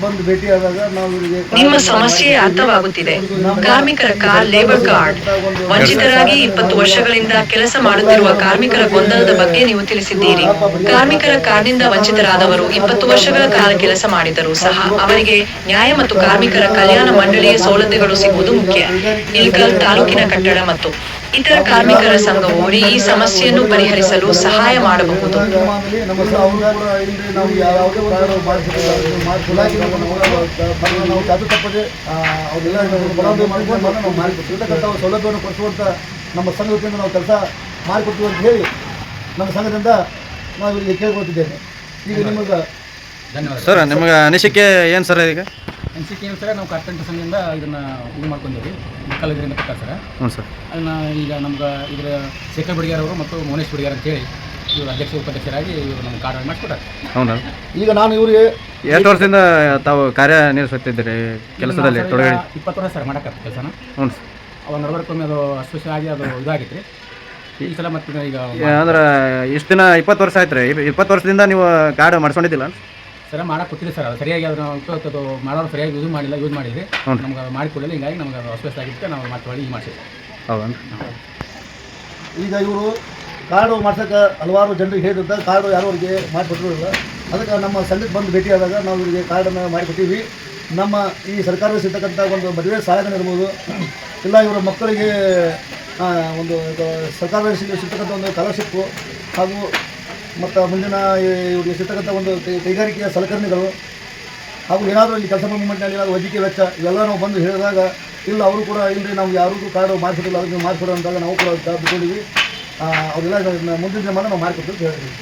ಬಂದು ಭೇಟಿಯಾದಾಗ ನಾವು ಇವರಿಗೆ ನಿಮ್ಮ ಸಮಸ್ಯೆ ಅರ್ಥವಾಗುತ್ತಿದೆ. ಕಾರ್ಮಿಕರ ಲೇಬರ್ ಕಾರ್ಡ್ ವಂಚಿತರಾಗಿ 20 ವರ್ಷಗಳಿಂದ ಕೆಲಸ ಮಾಡುತ್ತಿರುವ ಕಾರ್ಮಿಕರ ಗೊಂದಲದ ಬಗ್ಗೆ ನೀವು ತಿಳಿಸಿದ್ದೀರಿ. ಕಾರ್ಮಿಕರ ಕಾರ್ಡ್ನಿಂದ ವಂಚಿತರಾದವರು 20 ವರ್ಷಗಳ ಕಾಲ ಕೆಲಸ ಮಾಡಿದರೂ ಸಹ ಅವರಿಗೆ ನ್ಯಾಯ ಮತ್ತು ಕಾರ್ಮಿಕರ ಕಲ್ಯಾಣ ಮಂಡಳಿಯ ಸೌಲಭ್ಯಗಳು ಸಿಗುವುದು ಮುಖ್ಯ. ಇಳಕಲ್ ತಾಲೂಕಿನ ಕಟ್ಟಡ ಮತ್ತು ಇತರ ಕಾರ್ಮಿಕರ ಸಂಘವು ಈ ಸಮಸ್ಯೆಯನ್ನು ಪರಿಹರಿಸಲು ಸಹಾಯ ಮಾಡಬಹುದು. ಸೌಲಭ್ಯವನ್ನು ಕೊಡಿಸುವಂಥ ನಮ್ಮ ಸಂಘ ವತಿಯಿಂದ ನಾವು ಕೆಲಸ ಮಾಡಿಕೊಡ್ತೀವಿ ಅಂತ ಹೇಳಿ ನಮ್ಮ ಸಂಘದಿಂದ ನಾವು ಇಲ್ಲಿ ಕೇಳ್ಕೊಳ್ತಿದ್ದೇನೆ. ಈಗ ನಿಮಗೆ ಧನ್ಯವಾದ ಸರ್. ನಿಮಗೆ ಅನಿಸಿಕೆ ಏನು ಸರ್? ಈಗ ಅನಿಸಿಕೆ ಏನು ಸರ್, ನಾವು ಕಾರ್ಪೆಂಟರ್ ಸಂಘದಿಂದ ಇದನ್ನು ಇದು ಮಾಡ್ಕೊಂಡಿದ್ದೀವಿ, ಮಕ್ಕಳ ಇದರಿಂದ ಕೊಟ್ಟಾರೆ ಸರ್. ಹ್ಞೂ ಸರ್. ಅದನ್ನು ಈಗ ನಮ್ಗೆ ಇದರ ಶೇಖರ್ ಬಡಿಗಾರ್ ಅವರು ಮತ್ತು ಮೌನೇಶ್ ಬಡಿಗಾರ್ ಅಂತೇಳಿ ಇವರು ಅಧ್ಯಕ್ಷ ಉಪಾಧ್ಯಕ್ಷರಾಗಿ ಇವರು ನಮ್ಮ ಕಾರ್ಡ್ ಮಾಡಿಸ್ಕೊಟ್ಟಾರೆ. ಹೌದಾ? ಈಗ ನಾನು ಇವರಿಗೆ ಎಷ್ಟು ವರ್ಷದಿಂದ ತಾವು ಕಾರ್ಯನಿರ್ವಹಿಸುತ್ತಿದ್ದೀರಿ ಕೆಲಸದಲ್ಲಿ ತೊಡಗಿ? 20 ವರ್ಷ ಸರ್ ಮಾಡಕ್ಕೆ ಕೆಲಸನ. ಹ್ಞೂ ಸರ್. ಅವಾಗ ನಡವರ್ಕೊಮ್ಮೆ ಅದು ಅಸ್ಪೃಶ್ಯ ಆಗಿ ಅದು ಇದಾಗಿತ್ತು ರೀ. ಈ ಸಲ ಮತ್ತೆ ಈಗ ಅಂದ್ರೆ ಇಷ್ಟು ದಿನ 20 ವರ್ಷ ಆಯ್ತು ರೀ. 20 ವರ್ಷದಿಂದ ನೀವು ಕಾರ್ಡ್ ಮಾಡಿಸ್ಕೊಂಡಿದ್ದಿಲ್ಲ ಸರ್? ಮಾಡಕ್ಕೆ ಕೊಟ್ಟಿಲ್ಲ ಸರ್. ಅದು ಸರಿಯಾಗಿ ಅದನ್ನು ಮಾಡೋರು ಸರಿಯಾಗಿ ಯೂಸ್ ಮಾಡಿದ್ರಿ. ನಮ್ಗೆ ಅದು ಮಾಡಿಕೊಡಲಿಲ್ಲ, ಹಿಂಗಾಗಿ ನಮ್ಗೆ ಅದು ಅಸ್ವಸ್ಥ ಆಗಿತ್ತು. ನಾವು ಮತ್ತೆ ಹೊಳ್ಳಿ ಮಾಡಿಸಿದ್ವಿ. ಹೌದಾ? ಈಗ ಇವರು ಕಾರ್ಡು ಮಾಡ್ಸೋಕ್ಕೆ ಹಲವಾರು ಜನರಿಗೆ ಹೇಳಿದ್ದ ಕಾರ್ಡು ಯಾರು ಅವರಿಗೆ ಮಾಡಿಕೊಟ್ಟಿರಲಿಲ್ಲ. ಅದಕ್ಕೆ ನಮ್ಮ ಸಂಘಕ್ಕೆ ಬಂದು ಭೇಟಿಯಾದಾಗ ನಾವು ಇವರಿಗೆ ಕಾರ್ಡನ್ನು ಮಾಡಿಕೊಟ್ಟಿವಿ. ನಮ್ಮ ಈ ಸರ್ಕಾರದಲ್ಲಿ ಸಿಗ್ತಕ್ಕಂಥ ಒಂದು ಮದುವೆ ಸಹಾಯಧನ ಇರ್ಬೋದು, ಇಲ್ಲ ಇವರ ಮಕ್ಕಳಿಗೆ ಒಂದು ಸರ್ಕಾರದಲ್ಲಿ ಸಿಗ್ತಕ್ಕಂಥ ಒಂದು ಸ್ಕಾಲರ್ಶಿಪ್ಪು, ಹಾಗೂ ಮತ್ತು ಮುಂದಿನ ಇವರಿಗೆ ಸಿಗ್ತಕ್ಕಂಥ ಒಂದು ಕೈಗಾರಿಕೆಯ ಸಲಕರಣೆಗಳು, ಹಾಗೂ ಏನಾದರೂ ಇಲ್ಲಿ ಕೆಲಸ ಮೂಮೆಂಟ್ನಲ್ಲಿ ಏನಾದರೂ ವೈದ್ಯಕೀಯ ವೆಚ್ಚ ಇವೆಲ್ಲ ನಾವು ಬಂದು ಹೇಳಿದಾಗ ಇಲ್ಲ ಅವರು ಕೂಡ ಇಲ್ಲರಿ ನಾವು ಯಾರಿಗೂ ಕಾರ್ಡು ಮಾಡಿಸಿಲ್ಲ, ಅದಕ್ಕೆ ಮಾಡಿಕೊಡೋ ಅಂದಾಗ ನಾವು ಕೂಡ ಬಿಟ್ಟಿದ್ದೀವಿ. ಅವರೆಲ್ಲ ಮುಂದಿನ ದಿನ ನಾವು ಮಾಡಿಕೊಡ್ತೀವಿ ಅಂತ ಹೇಳಿದ್ವಿ.